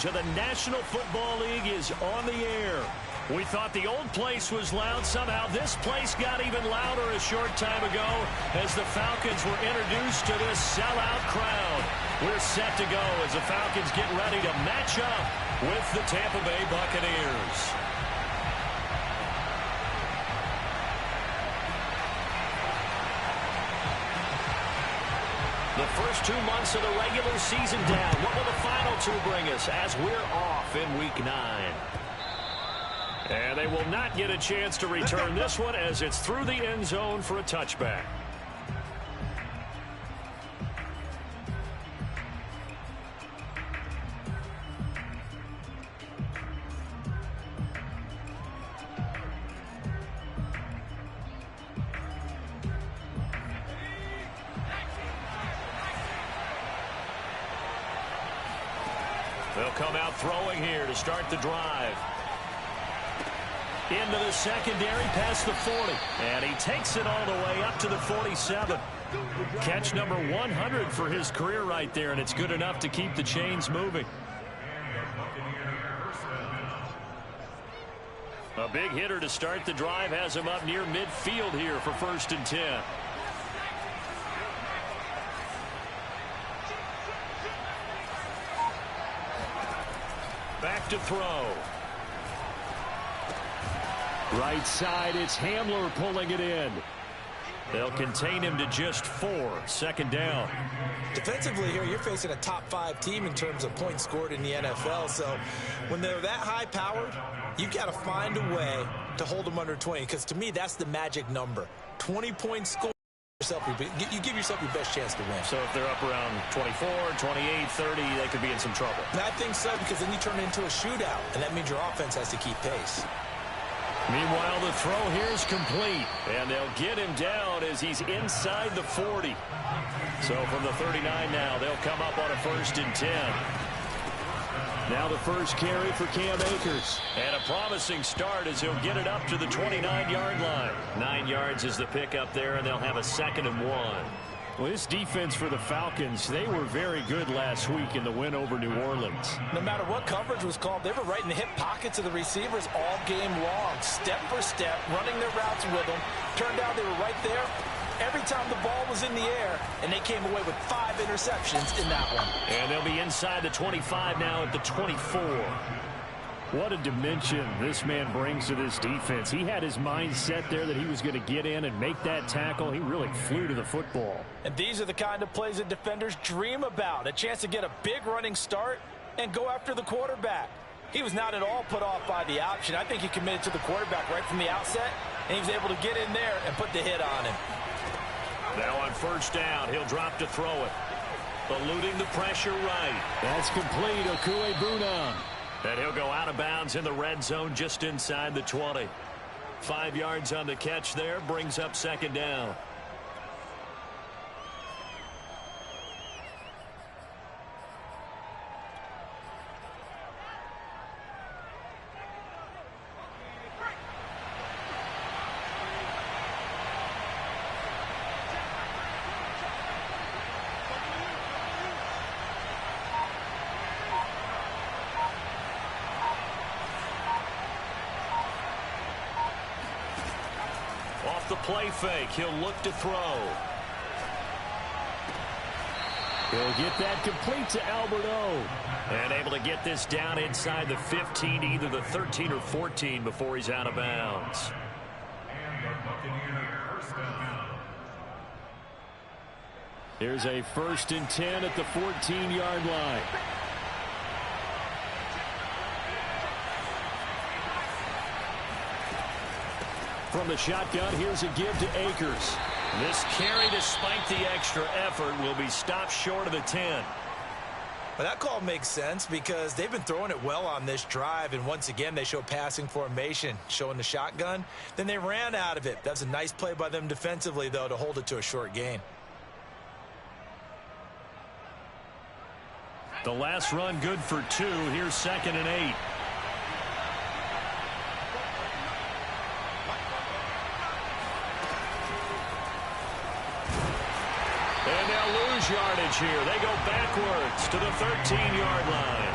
coverage of the National Football League is on the air. We thought the old place was loud. Somehow this place got even louder a short time ago as the Falcons were introduced to this sellout crowd. We're set to go as the Falcons get ready to match up with the Tampa Bay Buccaneers. The first 2 months of the regular season down. What will the final 2 bring us as we're off in Week 9? And they will not get a chance to return this one as it's through the end zone for a touchback. They'll come out throwing here to start the drive. Into the secondary past the 40. And he takes it all the way up to the 47. Catch number 100 for his career right there, and it's good enough to keep the chains moving. A big hitter to start the drive has him up near midfield here for 1st and 10. Back to throw. Right side, it's Hamler pulling it in. They'll contain him to just 4. 2nd down. Defensively here, you're facing a top 5 team in terms of points scored in the NFL. So when they're that high-powered, you've got to find a way to hold them under 20. Because to me, that's the magic number. 20 points scored. You give yourself your best chance to win. So if they're up around 24, 28, 30, they could be in some trouble. And I think so, because then you turn it into a shootout, and that means your offense has to keep pace. Meanwhile, the throw here is complete, and they'll get him down as he's inside the 40. So from the 39 now, they'll come up on a 1st and 10. Now the first carry for Cam Akers. And a promising start as he'll get it up to the 29-yard line. 9 yards is the pickup there, and they'll have a 2nd and 1. Well, this defense for the Falcons, they were very good last week in the win over New Orleans. No matter what coverage was called, they were right in the hip pockets of the receivers all game long, step for step, running their routes with them. Turned out they were right there every time the ball was in the air, and they came away with 5 interceptions in that one. And they'll be inside the 25 now at the 24. What a dimension this man brings to this defense. He had his mind set there that he was going to get in and make that tackle. He really flew to the football. And these are the kind of plays that defenders dream about. A chance to get a big running start and go after the quarterback. He was not at all put off by the option. I think he committed to the quarterback right from the outset, and he was able to get in there and put the hit on him. Now on 1st down, he'll drop to throw it. Eluding the pressure right. That's complete. Okuegbunam. And he'll go out of bounds in the red zone just inside the 20. 5 yards on the catch there, brings up 2nd down. Off the play fake, he'll look to throw. He'll get that complete to Albert O. And able to get this down inside the 15, either the 13 or 14 before he's out of bounds. Here's a 1st and 10 at the 14-yard line. From the shotgun, here's a give to Akers. This carry, despite the extra effort, will be stopped short of the 10. Well, that call makes sense because they've been throwing it well on this drive, and once again, they show passing formation, showing the shotgun. Then they ran out of it. That's a nice play by them defensively, though, to hold it to a short gain. The last run good for 2. Here's 2nd and 8. Yardage here. They go backwards to the 13-yard line.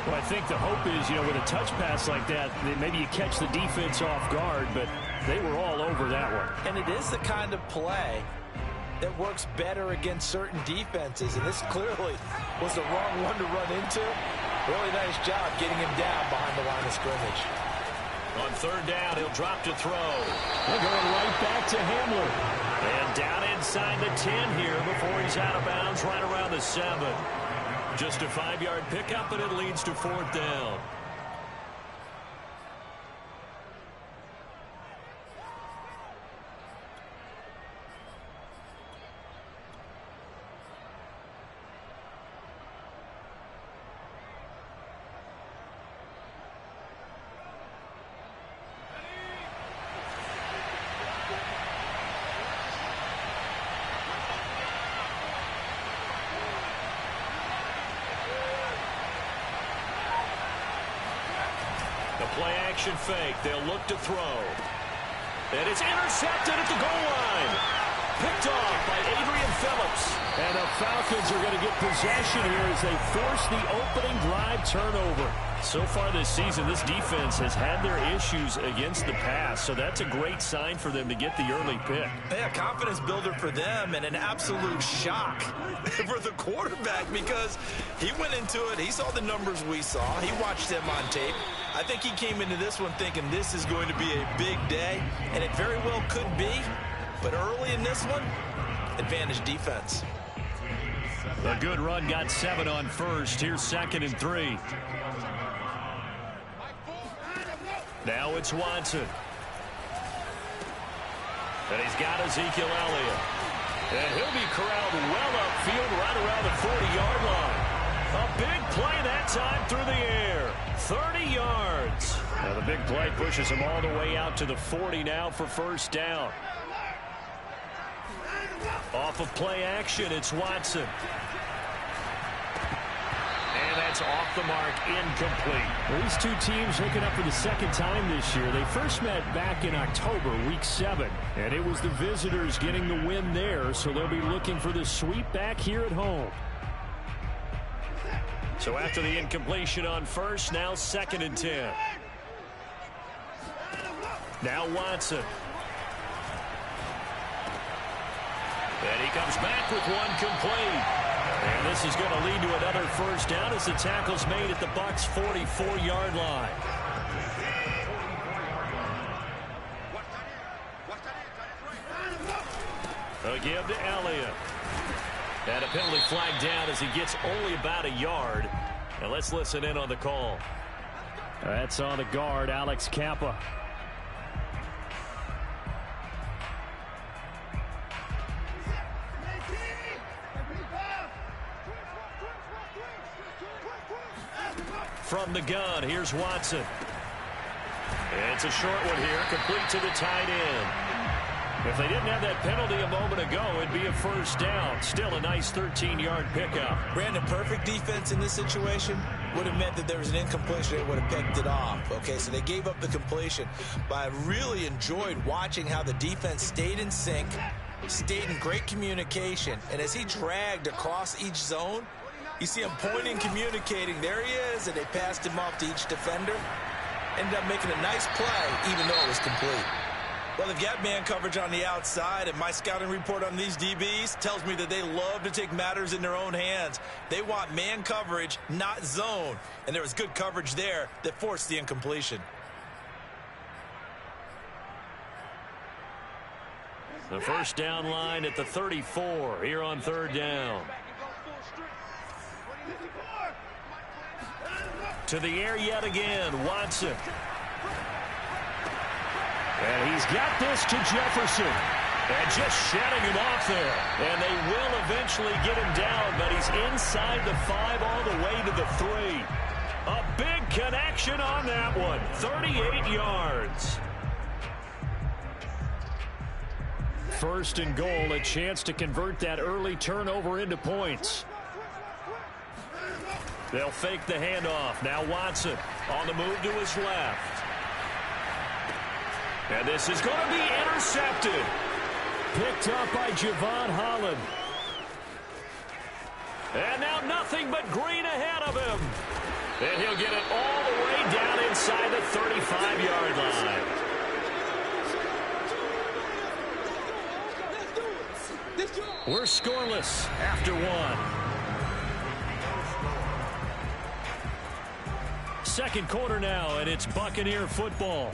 Well, I think the hope is, with a touch pass like that, maybe you catch the defense off guard, but they were all over that one. And it is the kind of play that works better against certain defenses, and this clearly was the wrong one to run into. Really nice job getting him down behind the line of scrimmage. On third down, he'll drop to throw. They're going right back to Hamler. And down inside the 10 here before he's out of bounds right around the 7. Just a 5-yard pickup, and it leads to 4th down. Play-action fake. They'll look to throw. And it's intercepted at the goal line. Picked off by Adrian Phillips. And the Falcons are going to get possession here as they force the opening drive turnover. So far this season, this defense has had their issues against the pass, so that's a great sign for them to get the early pick. Yeah, confidence builder for them and an absolute shock for the quarterback because he went into it. He saw the numbers we saw. He watched them on tape. I think he came into this one thinking this is going to be a big day, and it very well could be. But early in this one, advantage defense. A good run got 7 on first. Here's 2nd and 3. Now it's Watson. And he's got Ezekiel Elliott. And he'll be corralled well upfield right around the 40-yard line. A big play that time through the air. 30 yards. Now the big play pushes him all the way out to the 40 now for 1st down. Off of play action, it's Watson. And that's off the mark, incomplete. Well, these two teams hooking up for the 2nd time this year. They first met back in October, week 7. And it was the visitors getting the win there, so they'll be looking for the sweep back here at home. So after the incompletion on first, now 2nd and 10. Now Watson. And he comes back with one complete. And this is going to lead to another 1st down as the tackle's made at the Bucs' 44-yard line. A give to Elliott. And a penalty flag down as he gets only about a yard. And let's listen in on the call. That's on the guard, Alex Kappa. From the gun, here's Watson. It's a short one here, complete to the tight end. If they didn't have that penalty a moment ago, it'd be a 1st down. Still a nice 13-yard pickup. Brandon, perfect defense in this situation would have meant that there was an incompletion. They would have picked it off. Okay, so they gave up the completion. But I really enjoyed watching how the defense stayed in sync, stayed in great communication. And as he dragged across each zone, you see him pointing, communicating. There he is, and they passed him off to each defender. Ended up making a nice play, even though it was complete. Well, they've got man coverage on the outside, and my scouting report on these DBs tells me that they love to take matters in their own hands. They want man coverage, not zone. And there was good coverage there that forced the incompletion. The 1st down line at the 34 here on 3rd down. To the air yet again, Watson. And he's got this to Jefferson. And just shutting him off there. And they will eventually get him down, but he's inside the 5 all the way to the 3. A big connection on that one. 38 yards. 1st and goal, a chance to convert that early turnover into points. They'll fake the handoff. Now Watson on the move to his left. And this is going to be intercepted. Picked up by Javon Holland. And now nothing but green ahead of him. And he'll get it all the way down inside the 35-yard line. We're scoreless after one. Second quarter now, and it's Buccaneer football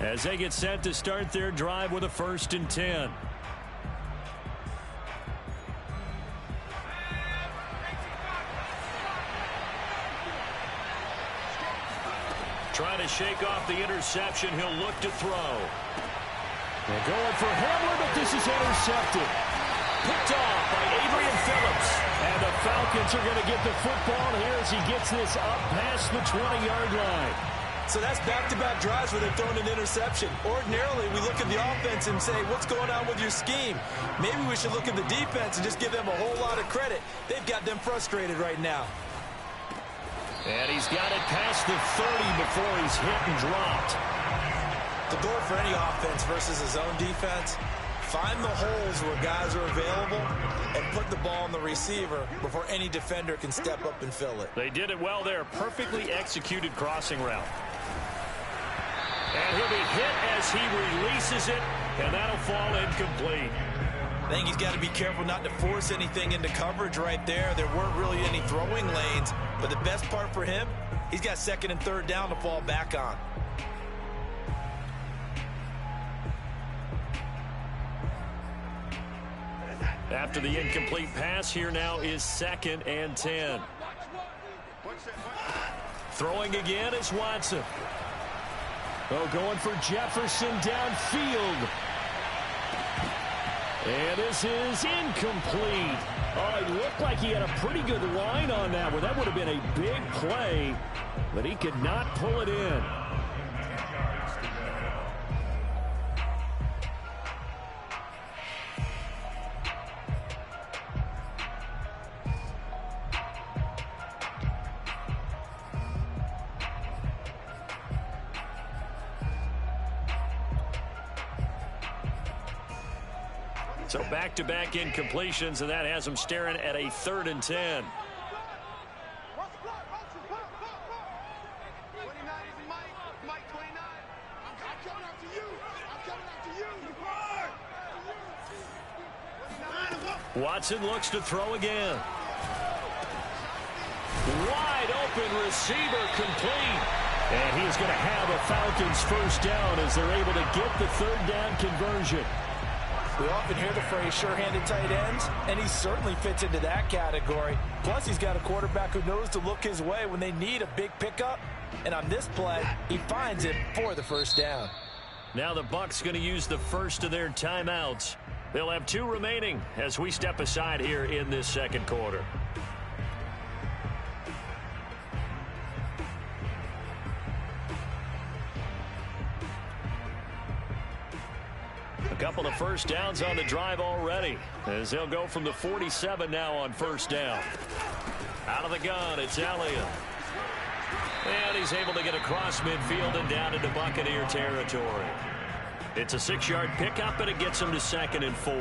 as they get set to start their drive with a 1st and 10. Trying to shake off the interception. He'll look to throw. They're going for Hamler, but this is intercepted. Picked off by Adrian Phillips. And the Falcons are going to get the football here as he gets this up past the 20-yard line. So that's back-to-back drives where they've thrown an interception. Ordinarily, we look at the offense and say, what's going on with your scheme? Maybe we should look at the defense and just give them a whole lot of credit. They've got them frustrated right now. And he's got it past the 30 before he's hit and dropped. The goal for any offense versus his own defense, find the holes where guys are available and put the ball on the receiver before any defender can step up and fill it. They did it well there. Perfectly executed crossing route. And he'll be hit as he releases it, and that'll fall incomplete. I think he's got to be careful not to force anything into coverage right there. There weren't really any throwing lanes, but the best part for him, he's got 2nd and 3rd down to fall back on. After the incomplete pass, here now is 2nd and 10. Throwing again is Watson. Oh, going for Jefferson downfield. And this is incomplete. Oh, it looked like he had a pretty good line on that one. That would have been a big play, but he could not pull it in. So back-to-back incompletions, and that has him staring at a 3rd and 10. Watson looks to throw again. Wide open receiver complete. And he's going to have a Falcons 1st down as they're able to get the 3rd down conversion. We often hear the phrase sure-handed tight ends, and he certainly fits into that category. Plus, he's got a quarterback who knows to look his way when they need a big pickup. And on this play, he finds it for the 1st down. Now the Bucs going to use the first of their timeouts. They'll have 2 remaining as we step aside here in this 2nd quarter. A couple of 1st downs on the drive already as they'll go from the 47 now on 1st down. Out of the gun, it's Elliott. And he's able to get across midfield and down into Buccaneer territory. It's a 6-yard pickup, and it gets him to 2nd and 4.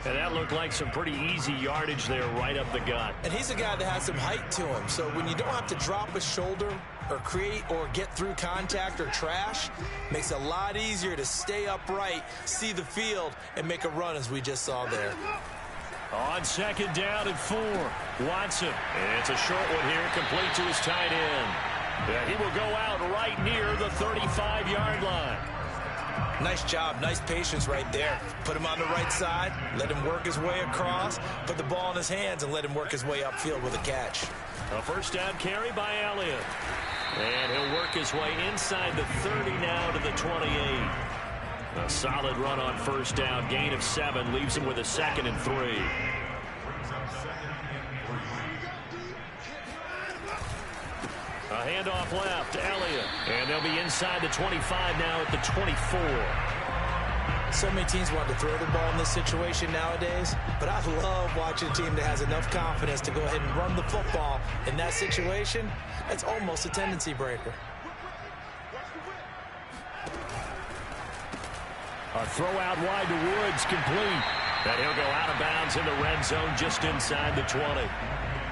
And that looked like some pretty easy yardage there right up the gut. And he's a guy that has some height to him, so when you don't have to drop a shoulder or create or get through contact or trash, makes it a lot easier to stay upright, see the field, and make a run as we just saw there. On 2nd down and 4, Watson. And it's a short one here, complete to his tight end. Yeah, he will go out right near the 35-yard line. Nice job, nice patience right there. Put him on the right side, let him work his way across, put the ball in his hands, and let him work his way upfield with a catch. A 1st down carry by Elliott. And he'll work his way inside the 30 now to the 28. A solid run on 1st down. Gain of 7 leaves him with a 2nd and 3. A handoff left, Elliott. And they'll be inside the 25 now at the 24. So many teams want to throw the ball in this situation nowadays, but I love watching a team that has enough confidence to go ahead and run the football in that situation. That's almost a tendency breaker. A throw out wide to Woods, complete. And he'll go out of bounds in the red zone just inside the 20.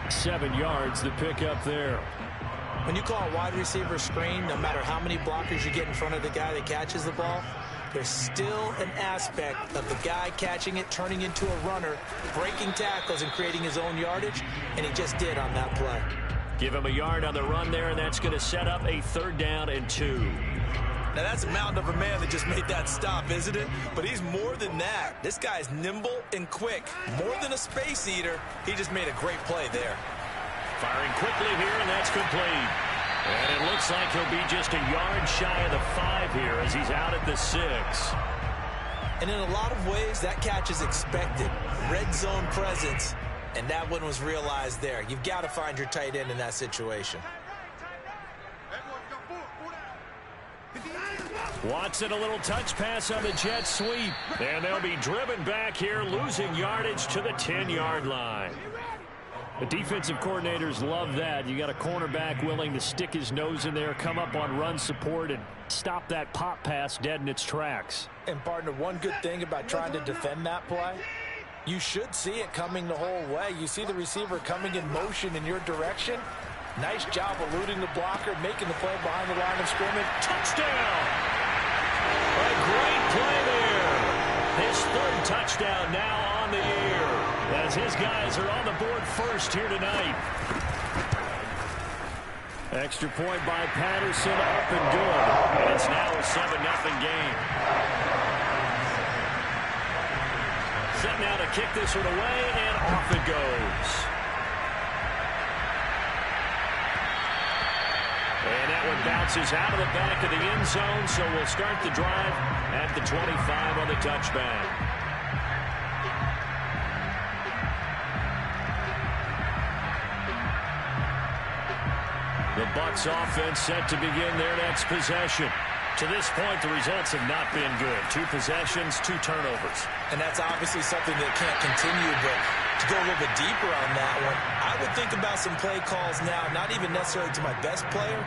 7 yards, the pickup there. When you call a wide receiver screen, no matter how many blockers you get in front of the guy that catches the ball, there's still an aspect of the guy catching it, turning into a runner, breaking tackles and creating his own yardage, and he just did on that play. Give him a yard on the run there, and that's going to set up a 3rd down and 2. Now, that's a mountain of a man that just made that stop, isn't it? But he's more than that. This guy's nimble and quick. More than a space eater, he just made a great play there. Firing quickly here, and that's complete. And it looks like he'll be just a yard shy of the 5 here as he's out at the 6. And in a lot of ways, that catch is expected. Red zone presence, and that one was realized there. You've got to find your tight end in that situation. Watson, a little touch pass on the jet sweep. And they'll be driven back here, losing yardage to the 10-yard line. The defensive coordinators love that. You got a cornerback willing to stick his nose in there, come up on run support, and stop that pop pass dead in its tracks. And, partner, one good thing about trying to defend that play, you should see it coming the whole way. You see the receiver coming in motion in your direction. Nice job eluding the blocker, making the play behind the line of scrimmage. Touchdown! A great play there. His 3rd touchdown now on the year, as his guys are on the board first here tonight. Extra point by Patterson, up and good. And it's now a 7-0 game. Set now to kick this one away, and off it goes. And that one bounces out of the back of the end zone, so we'll start the drive at the 25 on the touchback. The Bucs offense set to begin their next possession. To this point, the results have not been good. 2 possessions, 2 turnovers. And that's obviously something that can't continue, but to go a little bit deeper on that one, I would think about some play calls now, not even necessarily to my best player,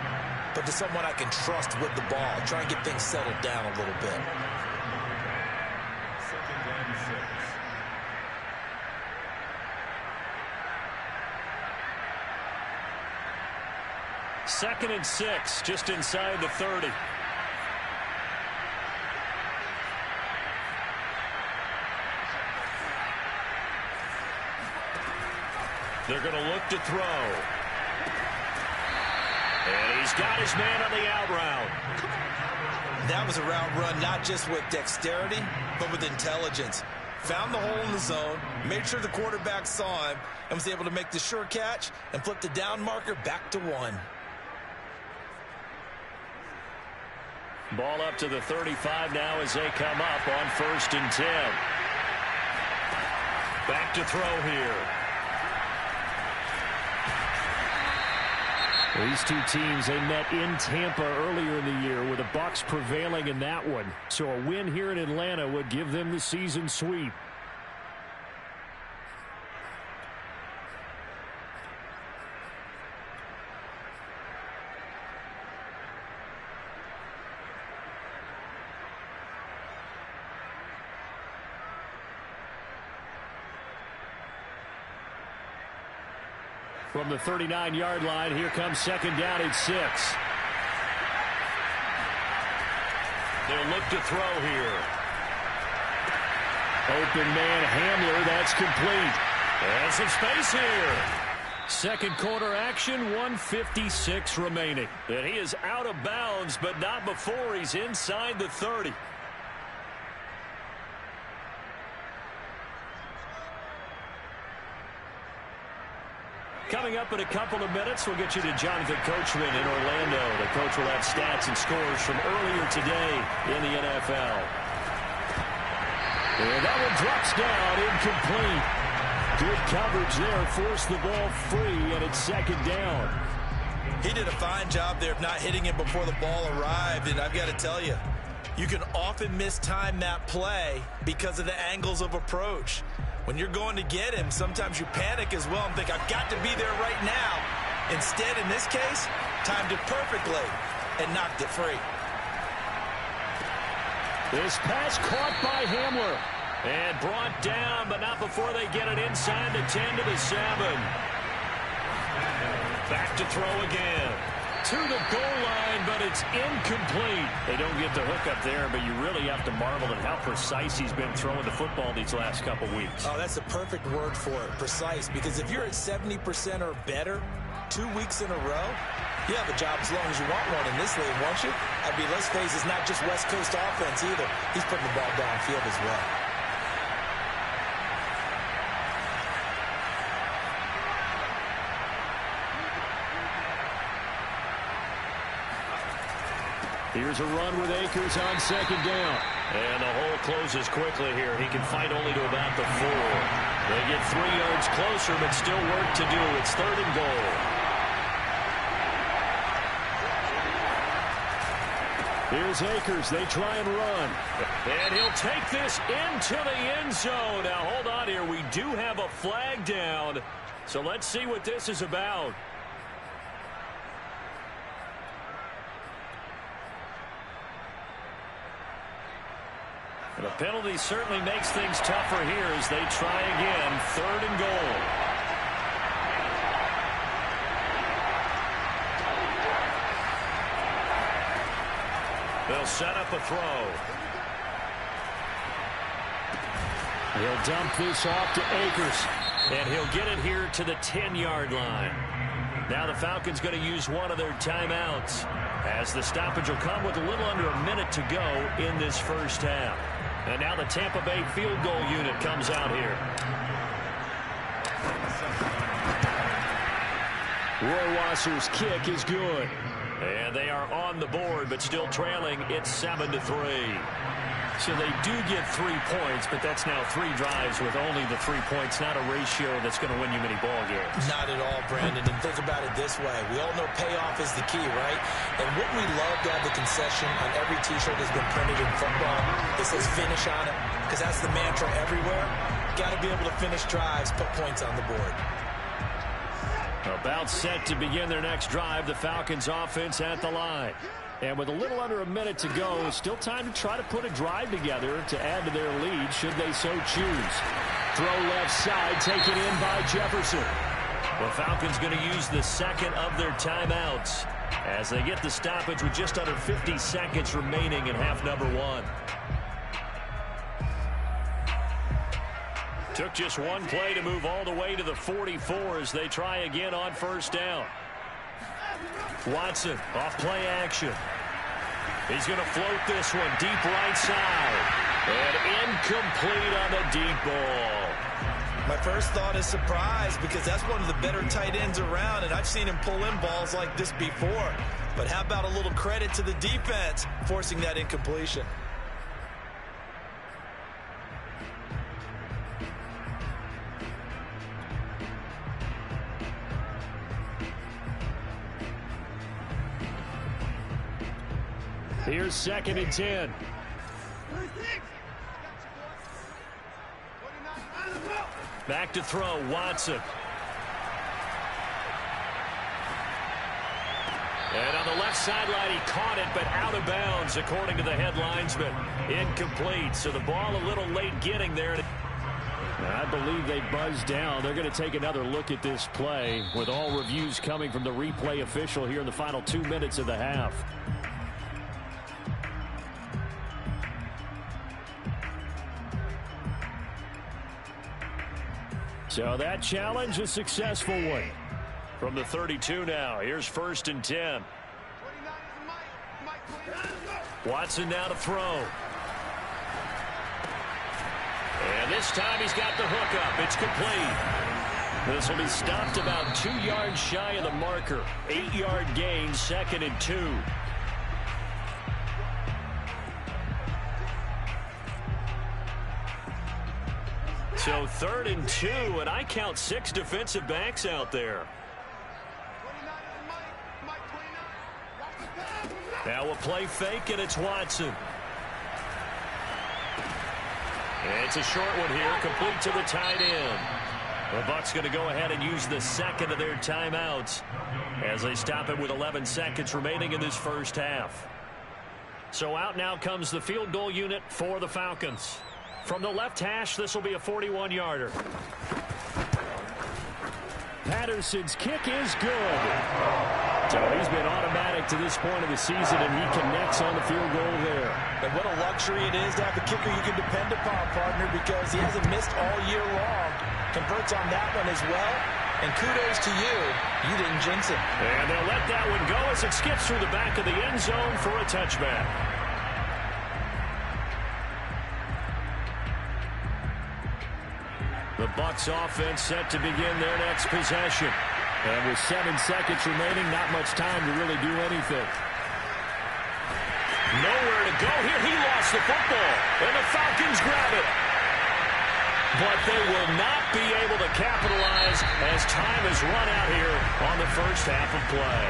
but to someone I can trust with the ball. Try and get things settled down a little bit. Second and 6, just inside the 30. They're going to look to throw. And he's got his man on the out route. That was a route run not just with dexterity, but with intelligence. Found the hole in the zone, made sure the quarterback saw him, and was able to make the sure catch and flip the down marker back to 1. Ball up to the 35 now as they come up on 1st and 10. Back to throw here. These two teams, they met in Tampa earlier in the year with the Bucs prevailing in that one. So a win here in Atlanta would give them the season sweep. From the 39-yard line, here comes 2nd down and 6. They'll look to throw here. Open man Hamler, that's complete. And some space here. Second quarter action, 1:56 remaining. And he is out of bounds, but not before he's inside the 30. Coming up in a couple of minutes, we'll get you to Jonathan Coachman in Orlando. The coach will have stats and scores from earlier today in the NFL. And that one drops down, incomplete. Good coverage there, forced the ball free, and it's 2nd down. He did a fine job there of not hitting it before the ball arrived, and I've got to tell you, you can often mistime that play because of the angles of approach. When you're going to get him, sometimes you panic as well and think, I've got to be there right now. Instead, in this case, timed it perfectly and knocked it free. This pass caught by Hamler and brought down, but not before they get it inside the 10 to the 7. Back to throw again. to the goal line, but it's incomplete. They don't get the hook up there, but you really have to marvel at how precise he's been throwing the football these last couple weeks. Oh, that's the perfect word for it, precise, because if you're at 70% or better 2 weeks in a row, you have a job as long as you want one in this league, won't you? I mean, let's face it, it's not just West Coast offense either. He's putting the ball downfield as well. Here's a run with Akers on second down. And the hole closes quickly here. He can fight only to about the 4. They get 3 yards closer, but still work to do. It's 3rd and goal. Here's Akers. They try and run. And he'll take this into the end zone. Now, hold on here. We do have a flag down. So let's see what this is about. The penalty certainly makes things tougher here as they try again. 3rd and goal. They'll set up a throw. He'll dump this off to Akers. And he'll get it here to the 10-yard line. Now the Falcons going to use one of their timeouts, as the stoppage will come with a little under a minute to go in this first half. And now the Tampa Bay field goal unit comes out here. Rohrwasser's kick is good. And they are on the board, but still trailing. It's 7-3. So they do get 3 points, but that's now 3 drives with only the 3 points, not a ratio that's going to win you many ball games. Not at all, Brandon. And think about it this way. We all know payoff is the key, right? And wouldn't we love to have the concession on every T-shirt that's been printed in football that says finish on it? Because that's the mantra everywhere. Got to be able to finish drives, put points on the board. About set to begin their next drive, the Falcons offense at the line. And with a little under a minute to go, still time to try to put a drive together to add to their lead should they so choose. Throw left side, taken in by Jefferson. The Falcons going to use the second of their timeouts as they get the stoppage with just under 50 seconds remaining in half number 1. Took just one play to move all the way to the 44 as they try again on first down. Watson off play action. He's going to float this one deep right side. And incomplete on the deep ball. My first thought is surprise, because that's one of the better tight ends around, and I've seen him pull in balls like this before. But how about a little credit to the defense forcing that incompletion? Here's 2nd and 10. Back to throw, Watson. And on the left sideline, he caught it, but out of bounds, according to the headlinesman. Incomplete, so the ball a little late getting there. I believe they buzzed down. They're going to take another look at this play, with all reviews coming from the replay official here in the final 2 minutes of the half. So that challenge, a successful one. From the 32 now, here's 1st and 10. Watson now to throw. And this time he's got the hook up. It's complete. This will be stopped about 2 yards shy of the marker. 8-yard gain, 2nd and 2. So 3rd and 2, and I count 6 defensive backs out there. Now a play fake, and it's Watson. And it's a short one here, complete to the tight end. The Bucs going to go ahead and use the second of their timeouts as they stop it with 11 seconds remaining in this first half. So out now comes the field goal unit for the Falcons. From the left hash, this will be a 41-yarder. Patterson's kick is good. So he's been automatic. to this point of the season, and he connects on the field goal there. And what a luxury it is to have a kicker you can depend upon, partner, because he hasn't missed all year long. Converts on that one as well. And kudos to you. You didn't jinx it. And they'll let that one go as it skips through the back of the end zone for a touchback. The Bucs offense set to begin their next possession. And with 7 seconds remaining, not much time to really do anything. Nowhere to go here. He lost the football. And the Falcons grab it. But they will not be able to capitalize as time has run out here on the first half of play.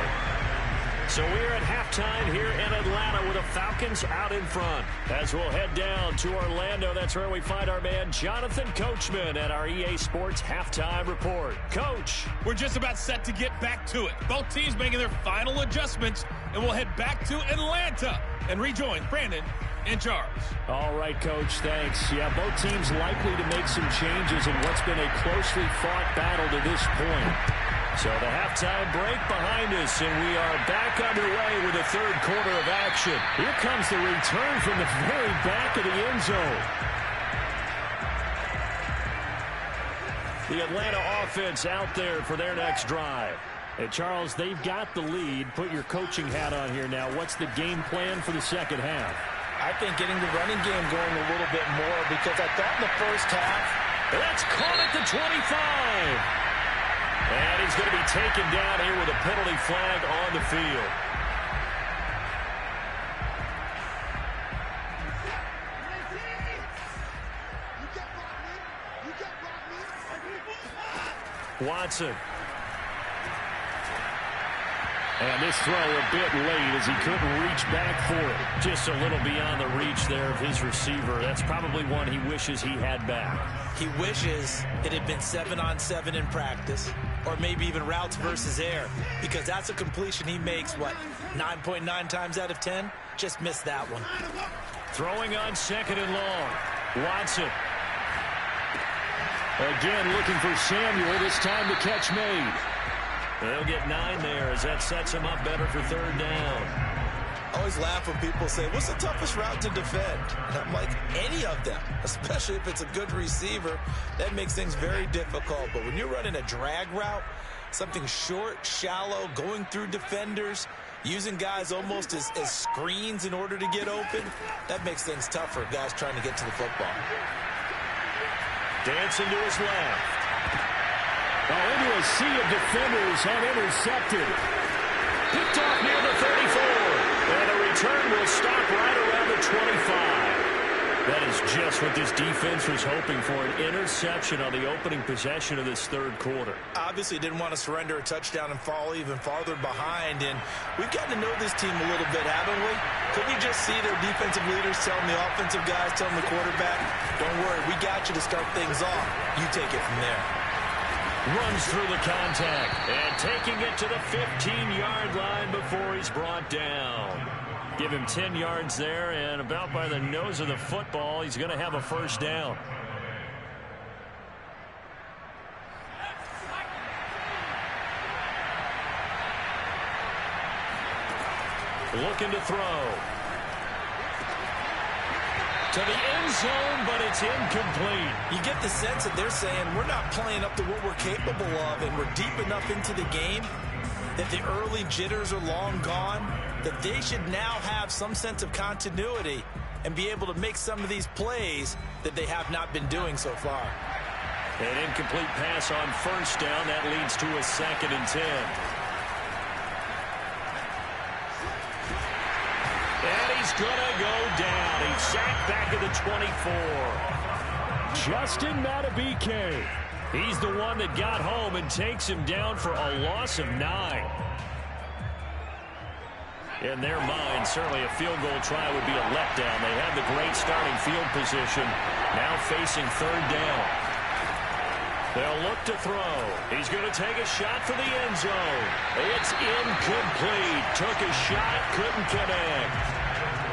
So we're at halftime here in Atlanta with the Falcons out in front. As we'll head down to Orlando, that's where we find our man Jonathan Coachman at our EA Sports Halftime Report. Coach. We're just about set to get back to it. Both teams making their final adjustments, and we'll head back to Atlanta and rejoin Brandon and Charles. All right, Coach, thanks. Yeah, both teams likely to make some changes in what's been a closely fought battle to this point. So the halftime break behind us, and we are back underway with the third quarter of action. Here comes the return from the very back of the end zone. The Atlanta offense out there for their next drive. Hey, Charles, they've got the lead. Put your coaching hat on here now. What's the game plan for the second half? I think getting the running game going a little bit more, because I thought in the first half. That's caught at the 25. And he's going to be taken down here with a penalty flag on the field. Watson. And this throw a bit late as he couldn't reach back for it. Just a little beyond the reach there of his receiver. That's probably one he wishes he had back. He wishes it had been 7-on-7 in practice, or maybe even routes versus air, because that's a completion he makes, 9.9 times out of 10? Just missed that one. Throwing on second and long. Watson. Again looking for Samuel. This time the catch made. They'll get 9 there as that sets him up better for third down. I always laugh when people say, what's the toughest route to defend? And I'm like, any of them, especially if it's a good receiver. That makes things very difficult. But when you're running a drag route, something short, shallow, going through defenders, using guys almost as screens in order to get open, that makes things tougher, guys trying to get to the football. Dancing to his left. Into a sea of defenders and intercepted. Picked off near the 34. And the return will stop right around the 25. That is just what this defense was hoping for, an interception on the opening possession of this third quarter. Obviously didn't want to surrender a touchdown and fall even farther behind. And we've gotten to know this team a little bit, haven't we? Could we just see their defensive leaders telling the offensive guys, telling the quarterback, don't worry, we got you to start things off. You take it from there. Runs through the contact and taking it to the 15-yard line before he's brought down. Give him 10 yards there, and about by the nose of the football, he's going to have a first down. Looking to throw. To the end zone, but it's incomplete. You get the sense that they're saying we're not playing up to what we're capable of, and we're deep enough into the game that the early jitters are long gone, that they should now have some sense of continuity and be able to make some of these plays that they have not been doing so far. An incomplete pass on first down. That leads to a 2nd and 10. And he's going to go down. He's sacked back at the 24. Justin Matabike. He's the one that got home and takes him down for a loss of 9. In their mind, certainly a field goal try would be a letdown. They have the great starting field position, now facing third down. They'll look to throw. He's going to take a shot for the end zone. It's incomplete. Took a shot, couldn't connect.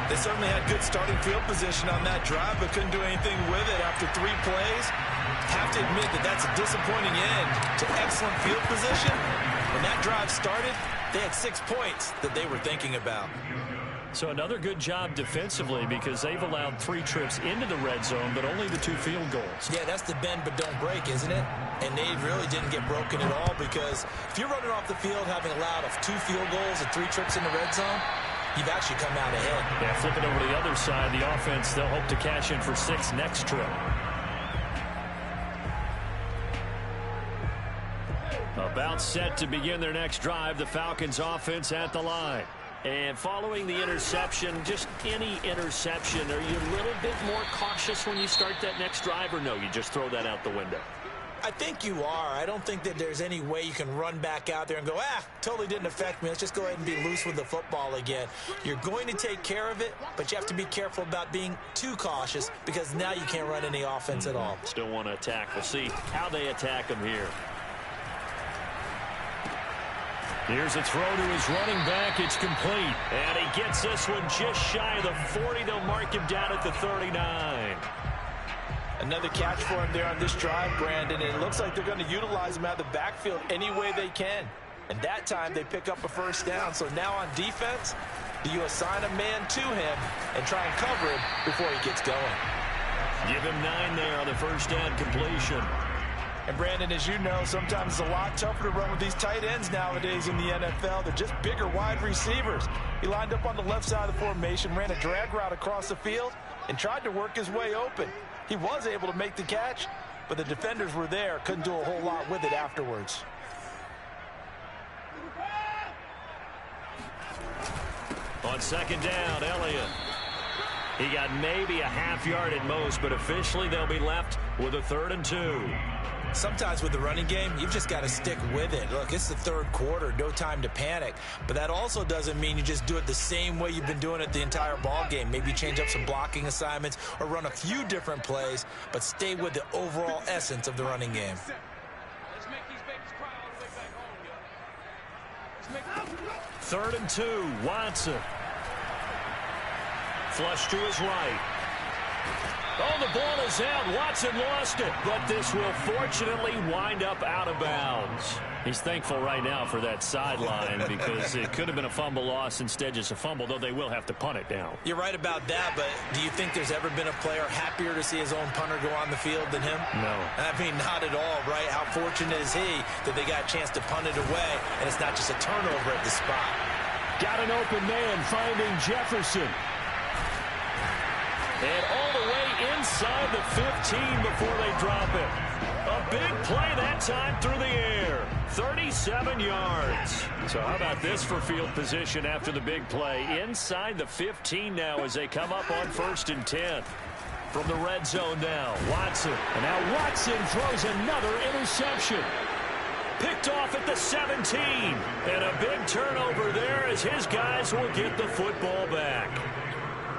They certainly had good starting field position on that drive, but couldn't do anything with it after 3 plays. Have to admit that that's a disappointing end to excellent field position. When that drive started, They had 6 points that they were thinking about. So another good job defensively because they've allowed 3 trips into the red zone, but only the 2 field goals. Yeah, that's the bend but don't break, isn't it? And they really didn't get broken at all because if you're running off the field having allowed 2 field goals and 3 trips in the red zone, you've actually come out ahead. Yeah, flip it over to the other side. The offense, they'll hope to cash in for 6 next trip. About set to begin their next drive, the Falcons offense at the line. And following the interception, just any interception, are you a little bit more cautious when you start that next drive, or no, you just throw that out the window? I think you are. I don't think that there's any way you can run back out there and go, totally didn't affect me. Let's just go ahead and be loose with the football again. You're going to take care of it, but you have to be careful about being too cautious because now you can't run any offense at all. Still want to attack. We'll see how they attack them here. Here's a throw to his running back. It's complete. And he gets this one just shy of the 40. They'll mark him down at the 39. Another catch for him there on this drive, Brandon. And it looks like they're going to utilize him out of the backfield any way they can. And that time they pick up a first down. So now on defense, do you assign a man to him and try and cover him before he gets going? Give him 9 there on the first down completion. And, Brandon, as you know, sometimes it's a lot tougher to run with these tight ends nowadays in the NFL. They're just bigger wide receivers. He lined up on the left side of the formation, ran a drag route across the field, and tried to work his way open. He was able to make the catch, but the defenders were there, couldn't do a whole lot with it afterwards. On second down, Elliott. He got maybe a half yard at most, but officially they'll be left with a 3rd and 2. Sometimes with the running game, you've just got to stick with it. Look, it's the 3rd quarter, no time to panic. But that also doesn't mean you just do it the same way you've been doing it the entire ball game. Maybe change up some blocking assignments or run a few different plays, but stay with the overall essence of the running game. Let's make these babies cry all the way back home, yo. 3rd and 2, Watson. Flush to his right. Oh, the ball is out. Watson lost it. But this will fortunately wind up out of bounds. He's thankful right now for that sideline because it could have been a fumble loss, instead just a fumble, though they will have to punt it down. You're right about that, but do you think there's ever been a player happier to see his own punter go on the field than him? No. I mean, not at all, right? How fortunate is he that they got a chance to punt it away, and it's not just a turnover at the spot. Got an open man finding Jefferson. And all the way inside the 15 before they drop it. A big play that time through the air. 37 yards. So how about this for field position after the big play? Inside the 15 now as they come up on 1st and 10. From the red zone now, Watson. And now Watson throws another interception. Picked off at the 17. And a big turnover there as his guys will get the football back.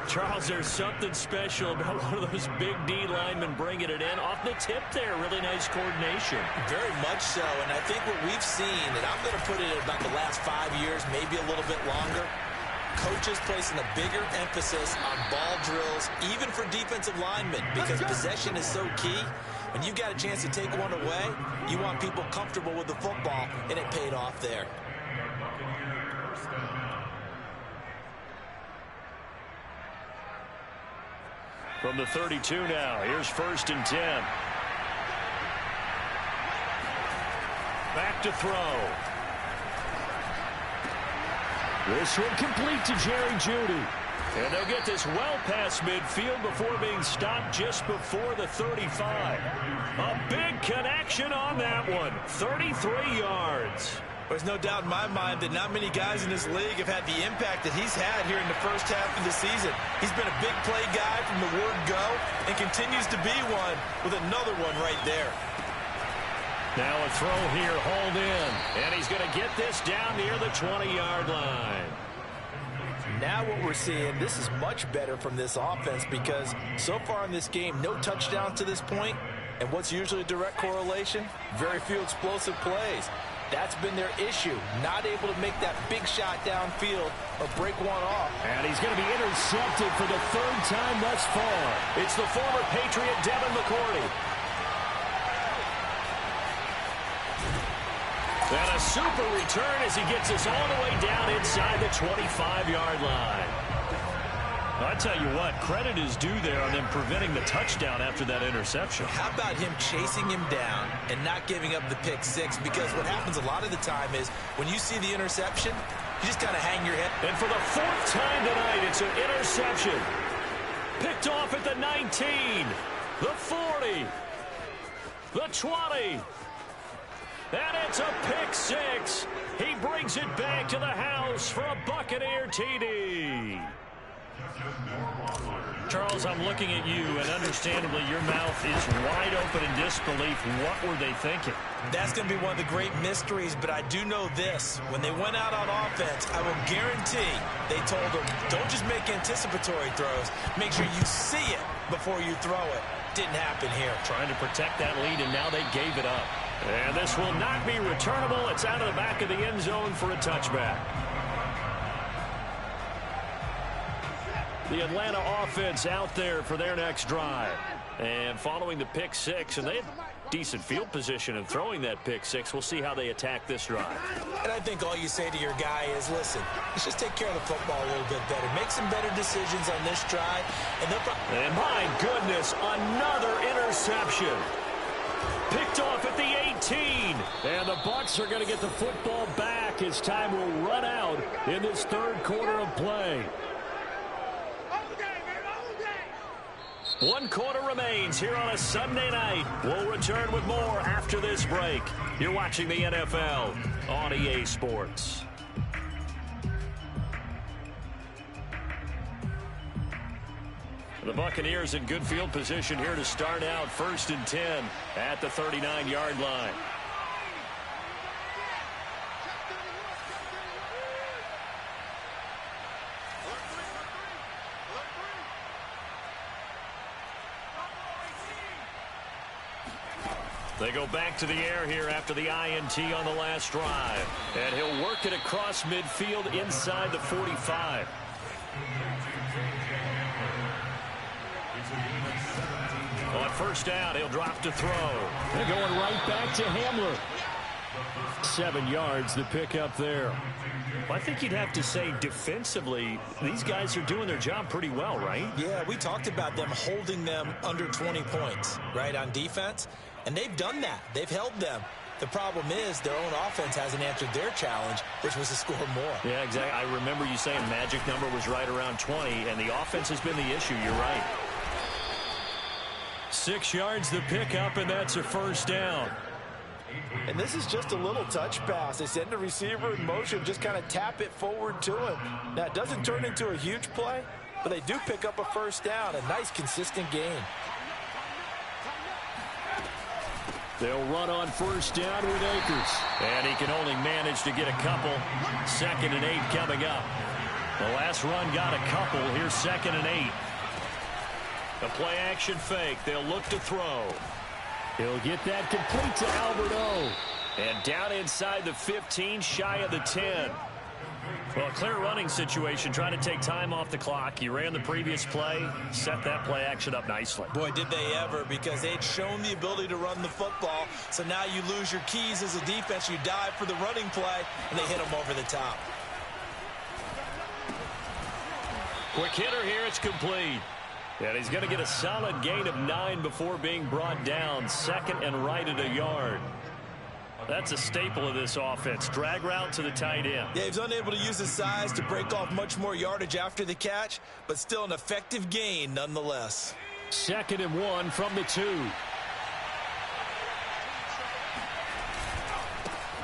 Charles, there's something special about one of those big D linemen bringing it in. Off the tip there, really nice coordination. Very much so, and I think what we've seen, and I'm going to put it at about the last 5 years, maybe a little bit longer, coaches placing a bigger emphasis on ball drills, even for defensive linemen, because possession is so key. When you've got a chance to take one away, you want people comfortable with the football, and it paid off there. From the 32 now, here's 1st and 10. Back to throw. This one complete to Jerry Jeudy. And they'll get this well past midfield before being stopped just before the 35. A big connection on that one. 33 yards. There's no doubt in my mind that not many guys in this league have had the impact that he's had here in the first half of the season. He's been a big play guy from the word go and continues to be one with another one right there. Now a throw here, hauled in. And he's going to get this down near the 20-yard line. Now what we're seeing, this is much better from this offense because so far in this game, no touchdowns to this point. And what's usually a direct correlation? Very few explosive plays. That's been their issue, not able to make that big shot downfield or break one off. And he's going to be intercepted for the 3rd time thus far. It's the former Patriot Devin McCourty. And a super return as he gets us all the way down inside the 25-yard line. I tell you what, credit is due there on them preventing the touchdown after that interception. How about him chasing him down and not giving up the pick six? Because what happens a lot of the time is when you see the interception, you just kind of hang your head. And for the fourth time tonight, it's an interception. Picked off at the 19, the 40, the 20. And it's a pick six. He brings it back to the house for a Buccaneer TD. Charles, I'm looking at you, and understandably your mouth is wide open in disbelief. What were they thinking? That's going to be one of the great mysteries, but I do know this. When they went out on offense, I will guarantee they told them, don't just make anticipatory throws. Make sure you see it before you throw it. Didn't happen here. Trying to protect that lead, and now they gave it up. And this will not be returnable. It's out of the back of the end zone for a touchback. The Atlanta offense out there for their next drive. And following the pick six, and they had decent field position in throwing that pick six. We'll see how they attack this drive. And I think all you say to your guy is, listen, let's just take care of the football a little bit better. Make some better decisions on this drive. And my goodness, another interception. Picked off at the 18. And the Bucs are going to get the football back as time will run out in this third quarter of play. 1 quarter remains here on a Sunday night. We'll return with more after this break. You're watching the NFL on EA Sports. The Buccaneers in good field position here to start out 1st and 10 at the 39-yard line. They go back to the air here after the INT on the last drive. And he'll work it across midfield inside the 45. On first down, he'll drop to throw. They're going right back to Hamler. 7 yards, the pickup there. Well, I think you'd have to say defensively, these guys are doing their job pretty well, right? Yeah, we talked about them holding them under 20 points, right, on defense. And they've done that. They've held them. The problem is their own offense hasn't answered their challenge, which was to score more. Yeah, exactly. I remember you saying magic number was right around 20, and the offense has been the issue. You're right. 6 yards the pickup, and that's a first down. And this is just a little touch pass. They send the receiver in motion, just kind of tap it forward to him. Now, it doesn't turn into a huge play, but they do pick up a first down. A nice, consistent gain. They'll run on first down with Akers. And he can only manage to get a couple. 2nd and 8 coming up. The last run got a couple. Here's 2nd and 8. A play action fake. They'll look to throw. He'll get that complete to Alberto. And down inside the 15, shy of the 10. Well, a clear running situation, trying to take time off the clock. He ran the previous play, set that play action up nicely. Boy, did they ever, because they'd shown the ability to run the football. So now you lose your keys as a defense. You dive for the running play, and they hit them over the top. Quick hitter here, it's complete. And he's going to get a solid gain of 9 before being brought down. 2nd and right at a yard. That's a staple of this offense. Drag route to the tight end. Yeah, he's unable to use his size to break off much more yardage after the catch, but still an effective gain nonetheless. 2nd and 1 from the 2.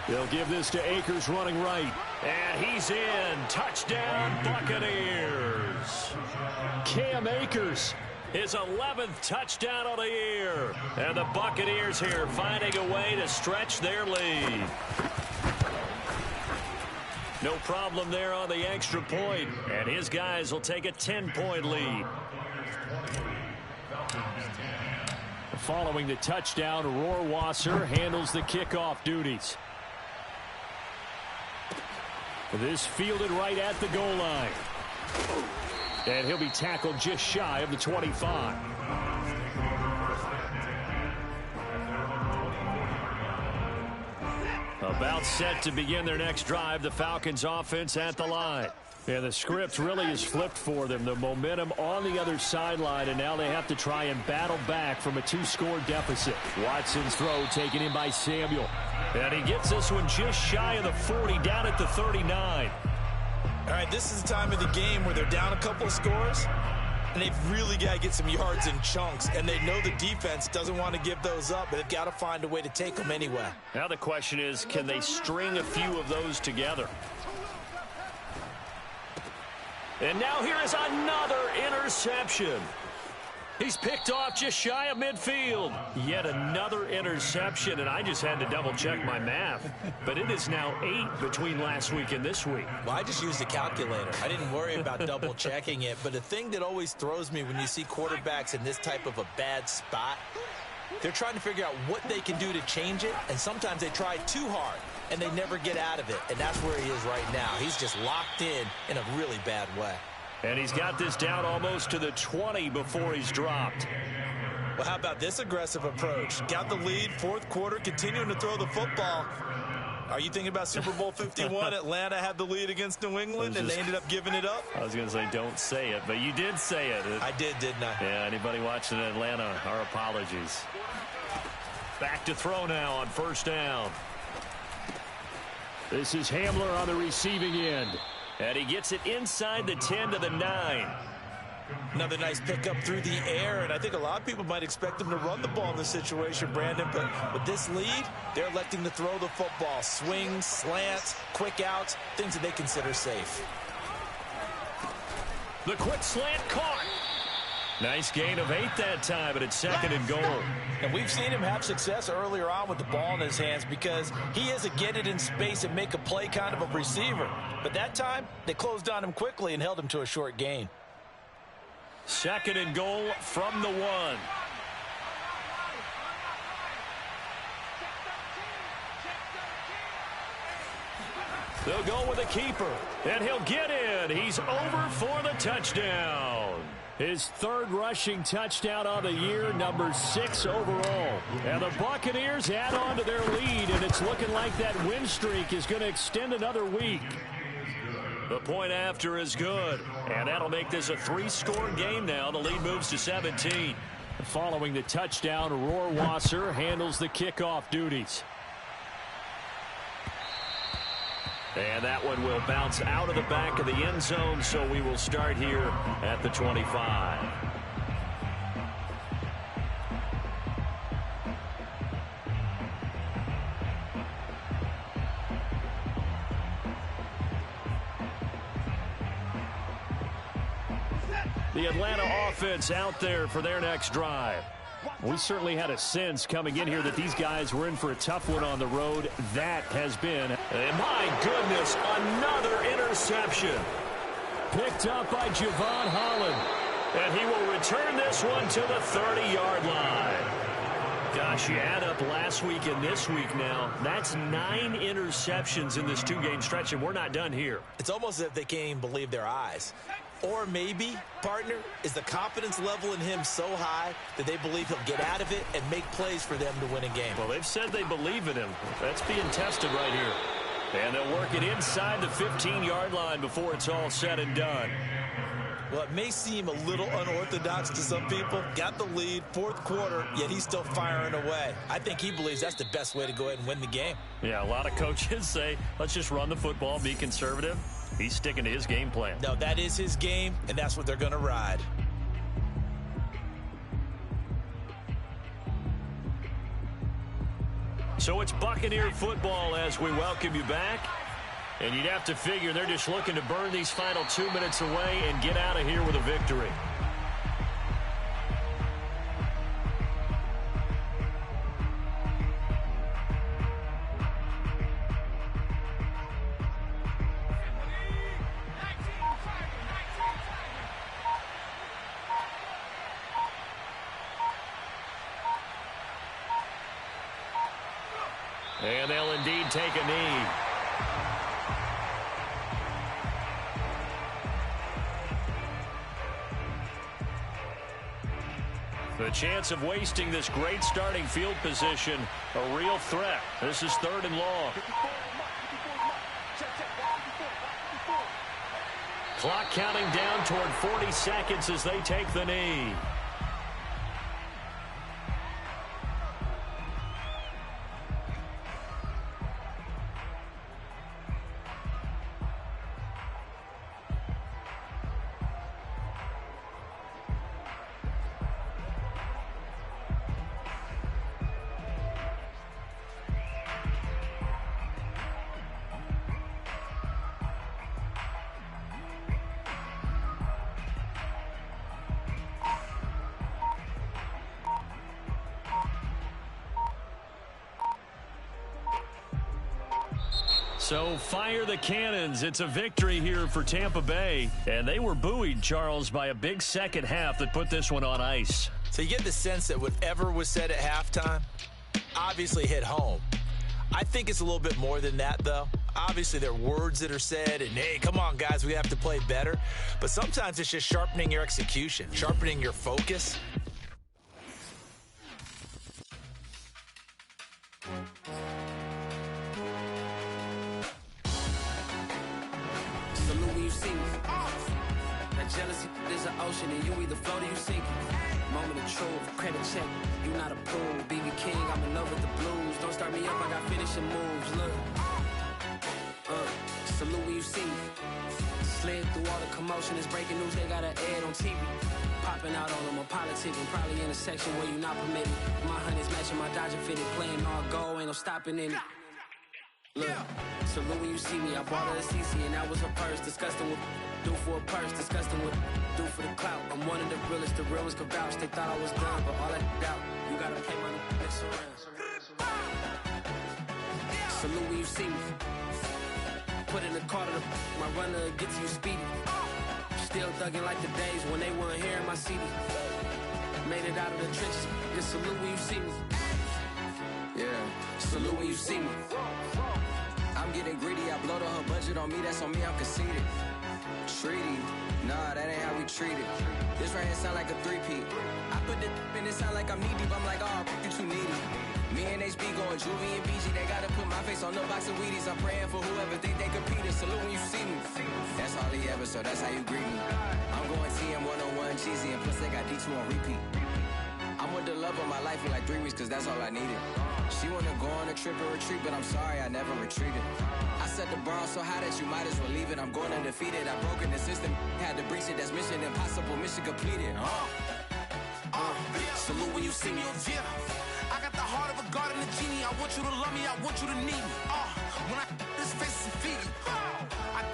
They'll give this to Akers running right. And he's in. Touchdown, Buccaneers. Cam Akers. His 11th touchdown of the year. And the Buccaneers here finding a way to stretch their lead. No problem there on the extra point. And his guys will take a 10-point lead. Following the touchdown, Rohrwasser handles the kickoff duties. This fielded right at the goal line. And he'll be tackled just shy of the 25. About set to begin their next drive, the Falcons offense at the line. And the script really is flipped for them. The momentum on the other sideline, and now they have to try and battle back from a 2-score deficit. Watson's throw taken in by Samuel. And he gets this one just shy of the 40, down at the 39. All right, this is the time of the game where they're down a couple of scores, and they've really got to get some yards in chunks, and they know the defense doesn't want to give those up, but they've got to find a way to take them anyway. Now the question is, can they string a few of those together? And now here is another interception. He's picked off just shy of midfield. Yet another interception, and I just had to double-check my math. But it is now 8 between last week and this week. Well, I just used a calculator. I didn't worry about double-checking it. But the thing that always throws me when you see quarterbacks in this type of a bad spot, they're trying to figure out what they can do to change it, and sometimes they try too hard, and they never get out of it. And that's where he is right now. He's just locked in a really bad way. And he's got this down almost to the 20 before he's dropped. Well, how about this aggressive approach? Got the lead, fourth quarter, continuing to throw the football. Are you thinking about Super Bowl 51? Atlanta had the lead against New England, and they ended up giving it up? I was going to say don't say it, but you did say it. I did, didn't I? Yeah, anybody watching Atlanta, our apologies. Back to throw now on first down. This is Hamler on the receiving end. And he gets it inside the 10 to the 9. Another nice pickup through the air, and I think a lot of people might expect him to run the ball in this situation, Brandon, but with this lead, they're electing to throw the football. Swings, slants, quick outs, things that they consider safe. The quick slant caught. Nice gain of 8 that time, but it's second and goal. And we've seen him have success earlier on with the ball in his hands because he is a get it in space and make a play kind of a receiver. But that time, they closed on him quickly and held him to a short gain. Second and goal from the 1. They'll go with a keeper, and he'll get in. He's over for the touchdown. His third rushing touchdown of the year, number 6 overall. And the Buccaneers add on to their lead, and it's looking like that win streak is going to extend another week. The point after is good, and that'll make this a 3-score game now. The lead moves to 17. Following the touchdown, Rohrwasser handles the kickoff duties. And that one will bounce out of the back of the end zone, so we will start here at the 25. The Atlanta offense out there for their next drive. We certainly had a sense coming in here that these guys were in for a tough one on the road. That has been, and my goodness, another interception. Picked up by Javon Holland. And he will return this one to the 30-yard line. Gosh, you add up last week and this week now. That's 9 interceptions in this 2-game stretch, and we're not done here. It's almost as if they can't even believe their eyes. Or maybe, partner, is the confidence level in him so high that they believe he'll get out of it and make plays for them to win a game. Well, they've said they believe in him. That's being tested right here. And they'll work it inside the 15-yard line before it's all said and done. Well, it may seem a little unorthodox to some people. Got the lead, fourth quarter, yet he's still firing away. I think he believes that's the best way to go ahead and win the game. Yeah, a lot of coaches say, let's just run the football, be conservative. He's sticking to his game plan. No, that is his game, and that's what they're going to ride. So it's Buccaneer football as we welcome you back. And you'd have to figure they're just looking to burn these final 2 minutes away and get out of here with a victory. And they'll indeed take a knee. The chance of wasting this great starting field position, a real threat. This is 3rd and long. Clock counting down toward 40 seconds as they take the knee. So fire the cannons. It's a victory here for Tampa Bay. And they were buoyed, Charles, by a big second half that put this one on ice. So you get the sense that whatever was said at halftime obviously hit home. I think it's a little bit more than that, though. Obviously, there are words that are said, and, hey, come on, guys, we have to play better. But sometimes it's just sharpening your execution, sharpening your focus. Jealousy is an ocean, and you either float or you sink it. Moment of truth, credit check, you not approved. BB King, I'm in love with the blues. Don't start me up, I got finishing moves. Look, salute when you see me. Slid through all the commotion, it's breaking news, they got an ad on TV. Popping out on them, I'm politicking, probably in a section where you not permitted. My honey's matching my Dodger fitted, playing all goal, ain't no stopping in it. Look, salute when you see me, I bought her a CC, and that was her purse, disgusting with do for a purse, disgusting what do for the clout. I'm one of the realest, the realest could vouch. They thought I was done, but all that doubt. You gotta play my next around. Salute when you see me. Put in the car to my runner gets you speedy. Still thugging like the days when they weren't here in my CD. Made it out of the trenches. Just salute when you see me. Yeah, salute when you see me. I'm getting greedy, I blowed on her budget on me, that's on me, I'm conceited. Treaty, nah, that ain't how we treat it. This right here sound like a three-peat. I put the in it sound like I'm knee deep, I'm like, oh, you too needy. Me and HB going Juvie and BG, they gotta put my face on no box of Wheaties. I'm praying for whoever think they competed. Salute when you see me. That's all he ever, so that's how you greet me. I'm going TM 101 cheesy, and plus they got D2 on repeat. I'm with the love of my life for like 3 weeks, cause that's all I needed. She wanna go on a trip or retreat, but I'm sorry, I never retreated. I set the bar so high that you might as well leave it. I'm going undefeated, I broken the system, had to breach it, that's mission impossible, mission completed. Salute when you see me, yeah. I got the heart of a god and a genie. I want you to love me, I want you to need me. When I this face is feeding, I